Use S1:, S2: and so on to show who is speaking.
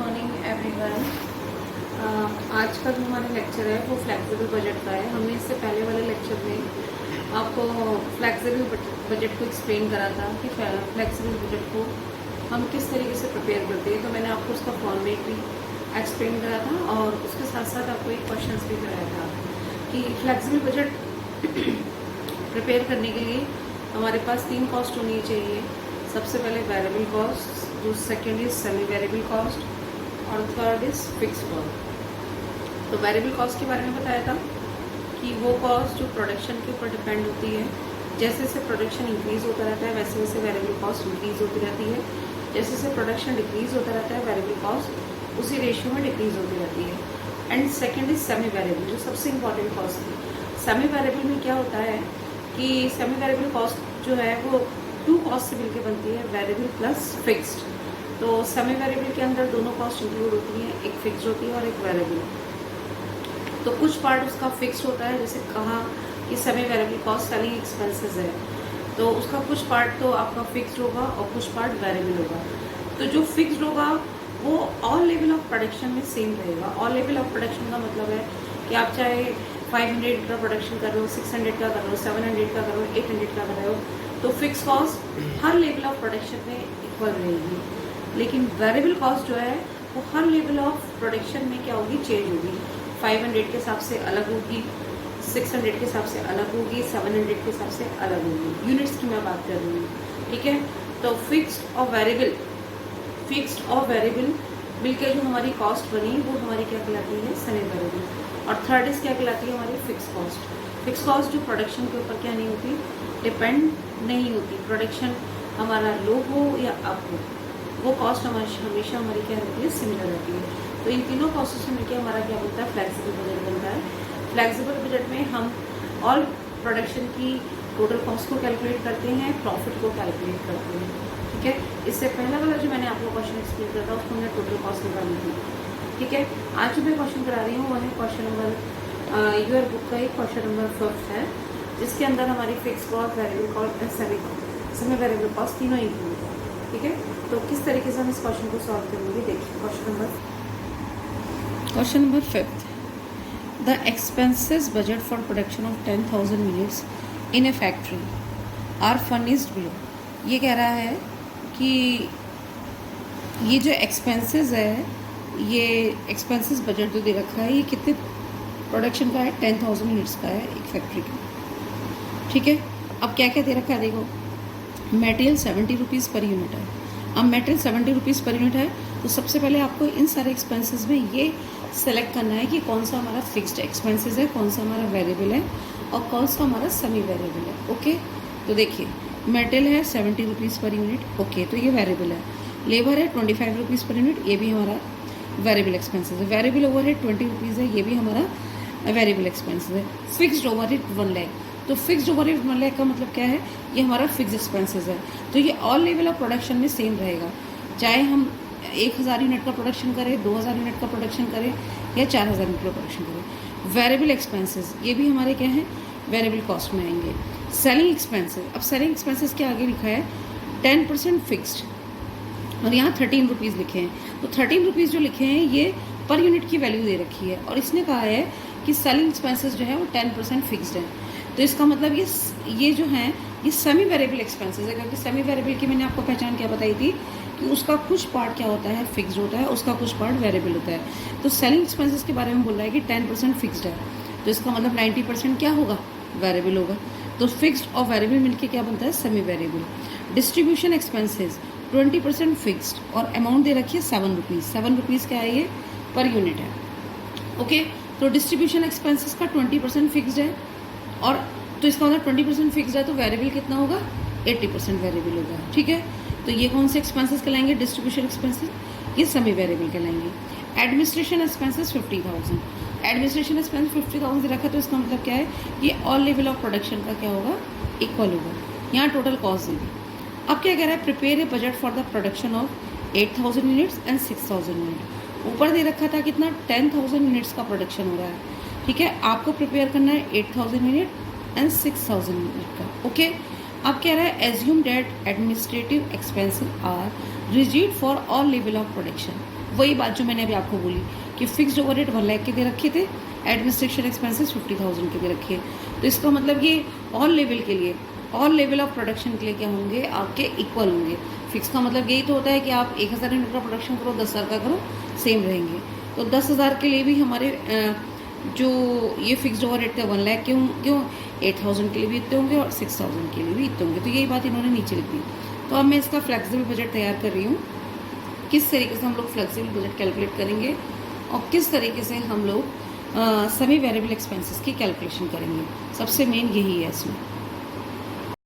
S1: Morning everyone. आज का जो हमारा लेक्चर है वो फ्लेक्सिबल बजट का है। हमने इससे पहले वाले लेक्चर में आपको फ्लेक्सिबल बजट को एक्सप्लेन करा था कि फ्लेक्सिबल बजट को हम किस तरीके से प्रिपेयर करते हैं। तो मैंने आपको उसका फॉर्मेट भी एक्सप्लेन करा था और उसके साथ साथ आपको एक क्वेश्चन भी कराया था कि फ्लेक्सिबल बजट प्रिपेयर करने के लिए हमारे पास 3 कॉस्ट होनी चाहिए। सबसे पहले वेरिएबल कॉस्ट, जो second is semi variable cost और थर्ड इज फिक्स कॉस्ट। तो वेरिएबल कॉस्ट के बारे में बताया था कि वो कॉस्ट जो प्रोडक्शन के ऊपर डिपेंड होती है। जैसे जैसे प्रोडक्शन इंक्रीज होता रहता है वैसे वैसे वेरिएबल कॉस्ट इंक्रीज होती रहती है। जैसे जैसे प्रोडक्शन डिक्रीज होता रहता है वेरिएबल कॉस्ट उसी रेशियो में डिक्रीज होती रहती है। And second is semi variable, जो सबसे इंपॉर्टेंट कॉस्ट है। सेमी वेरिएबल में क्या होता है कि सेमी वेरिएबल कॉस्ट जो है वो 2 कॉस्ट से मिलकर बनती है, वेरिएबल प्लस फिक्स्ड। तो सेमी वेरिएबल के अंदर दोनों कॉस्ट इंक्लूड होती हैं, एक फिक्स्ड होती है और एक वेरिएबल। तो कुछ पार्ट उसका फिक्स्ड होता है, जैसे कहा कि semi variable cost selling expenses है, तो उसका कुछ पार्ट तो आपका फिक्स्ड होगा और कुछ पार्ट वेरिएबल होगा। तो जो फिक्स्ड होगा वो ऑल लेवल ऑफ प्रोडक्शन में सेम रहेगा। ऑल लेवल ऑफ प्रोडक्शन का मतलब है कि आप चाहे 500 का प्रोडक्शन कर रहे हो, 600 का कर रहे हो, 700 का कर रहे हो, 800 का कर रहे हो, तो fix cost her level of production में इक्वल रहेगी। लेकिन वेरिएबल कॉस्ट जो है वो हर लेवल ऑफ प्रोडक्शन में क्या होगी, चेंज होगी। 500 के हिसाब से अलग होगी, 600 के हिसाब से अलग होगी, 700 के हिसाब से अलग होगी। यूनिट्स की मैं बात कर रही हूँ, ठीक है। तो फिक्स्ड और वेरिएबल मिलकर जो हमारी कॉस्ट बनी वो हमारी क्या कहलाती है, सेमी वेरिएबल। और थर्ड इज क्या कहलाती है, हमारी फिक्स कॉस्ट। फिक्स कॉस्ट जो प्रोडक्शन के ऊपर क्या नहीं होती, डिपेंड नहीं होती। प्रोडक्शन हमारा लो हो या अप हो, वो कॉस्ट हमेशा हमारी क्या रहती है, सिमिलर रहती है। तो इन तीनों कॉस्ट से मिलकर हमारा क्या बनता है, फ्लेक्सिबल बजट बनता है। फ्लेक्सिबल बजट में हम ऑल प्रोडक्शन की टोटल कॉस्ट को कैलकुलेट करते हैं, प्रॉफिट को कैलकुलेट करते हैं, ठीक है। इससे पहला वाला जो मैंने आपको क्वेश्चन एक्सप्लेन किया था उसको हमने टोटल कॉस्ट निकाली थी, ठीक है। आज जो मैं क्वेश्चन करा रही हूँ वो है क्वेश्चन नंबर यूर बुक का ही क्वेश्चन नंबर 5 है, जिसके अंदर हमारी fix cost, variable cost and semi variable cost तीनों इंक्लूड है, ठीक है। तो किस तरीके से हम इस क्वेश्चन को सॉल्व करेंगे, देखिए question number 5। The expenses budget for production of 10,000 units in a factory are furnished below. ये कह रहा है कि ये जो एक्सपेंसेस है, ये एक्सपेंसेस बजट जो दे रखा है, ये कितने प्रोडक्शन का है, 10,000 यूनिट्स का है एक फैक्ट्री का, ठीक है। अब क्या क्या दे रखा है, देखो मटेरियल 70 रुपीज़ पर यूनिट है। अब मटेरियल 70 रुपीज़ पर यूनिट है तो सबसे पहले आपको इन सारे एक्सपेंसेस में ये सेलेक्ट करना है कि कौन सा हमारा फिक्स्ड एक्सपेंसेस है, कौन सा हमारा वेरिएबल है और कौन सा हमारा सेमी वेरिएबल है, ओके। तो देखिए मटेरियल है 70 रुपीज़ पर यूनिट, ओके, तो ये वेरिएबल है। लेबर है 25 रुपीज़ पर यूनिट, ये भी हमारा वेरिएबल एक्सपेंसेस है। वेरिएबल ओवरहेड 20 रुपीज़ है, ये भी हमारा वेरिएबल एक्सपेंसेस है। फिक्स्ड ओवरहेड 1 लाख, तो फिक्स्ड ओवरहेड 1 लाख का मतलब क्या है, ये हमारा फिक्स एक्सपेंसेस है। तो ये ऑल लेवल ऑफ प्रोडक्शन में सेम रहेगा, चाहे हम 1000 यूनिट का प्रोडक्शन करें, 2000 यूनिट का प्रोडक्शन करें या 4000 यूनिट का प्रोडक्शन करें। वेरिएबल एक्सपेंसेस ये भी हमारे क्या हैं, वेरिएबल कॉस्ट में आएंगे। सेलिंग एक्सपेंसेस, अब सेलिंग एक्सपेंसेस के आगे लिखा है 10% फिक्स्ड और यहाँ 13 रुपीज़ लिखे हैं। तो 13 रुपीज़ जो लिखे हैं ये पर यूनिट की वैल्यू दे रखी है और इसने कहा है कि सेलिंग एक्सपेंसेस जो है वो 10% फिक्स्ड है। तो इसका मतलब ये जो है ये सेमी वेरिएबल एक्सपेंसेस है, क्योंकि सेमी वेरिएबल की मैंने आपको पहचान क्या बताई थी कि उसका कुछ पार्ट क्या होता है, फिक्स्ड होता है, उसका कुछ पार्ट वेरिएबल होता है। तो सेलिंग एक्सपेंसेस के बारे में बोल रहा है कि 10% फिक्स्ड है, तो इसका मतलब 90% क्या होगा, वेरिएबल होगा। तो फिक्स्ड और वेरिएबल मिलके क्या बनता है, semi variable. Distribution expenses 20% fixed और अमाउंट दे रखी है 7 रुपीज़। 7 रुपीज़ क्या है, ये पर यूनिट है, ओके। तो डिस्ट्रीब्यूशन एक्सपेंसेस का 20% फिक्स्ड है और तो इसका मतलब 20% फिक्स्ड है, तो वेरिएबल कितना होगा, 80% वेरिएबल होगा, ठीक है। तो ये कौन से एक्सपेंसेस कहलाएंगे, डिस्ट्रीब्यूशन एक्सपेंसेस, ये सेमी वेरिएबल कहलाएंगे। एडमिनिस्ट्रेशन एक्सपेंसेस 50,000, एडमिनिस्ट्रेशन एक्सपेंस 50,000 रखा, तो इसका मतलब क्या है, ये ऑल लेवल ऑफ प्रोडक्शन का क्या होगा, इक्वल होगा। यहाँ टोटल कॉस्ट देगी। अब क्या कह रहा है, prepare a budget for the production of 8,000 units and 6,000 unit. ऊपर दे रखा था कितना, 10,000 यूनिट्स का प्रोडक्शन हो रहा है, ठीक है। आपको प्रिपेयर करना है 8,000 यूनिट एंड 6,000 यूनिट का, ओके। अब कह रहा है assume that administrative expenses are rigid for all level of production. वही बात जो मैंने अभी आपको बोली कि फिक्स्ड ओवरहेड 1 लाख के दे रखे थे, एडमिनिस्ट्रेशन एक्सपेंसेस 50,000 के दे रखे। तो इसका मतलब ये ऑल लेवल के लिए, ऑल लेवल ऑफ प्रोडक्शन के लिए क्या होंगे, आपके इक्वल होंगे। फिक्स का मतलब यही तो होता है कि आप 1000 यूनिट का प्रोडक्शन करो, 10,000 का करो, सेम रहेंगे। तो 10,000 के लिए भी हमारे जो ये फिक्स्ड ओवरहेड थे 1 लाख क्यों 8,000 के लिए भी इतने होंगे और 6,000 के लिए भी इतने होंगे। तो यही बात इन्होंने नीचे लिख दी। तो अब मैं इसका फ्लेक्सिबल बजट तैयार कर रही हूँ, किस तरीके से हम लोग फ्लेक्सिबल बजट कैलकुलेट करेंगे और किस तरीके से हम लोग सेमी वेरिएबल एक्सपेंसेस की कैलकुलेशन करेंगे। सबसे मेन यही है इसमें।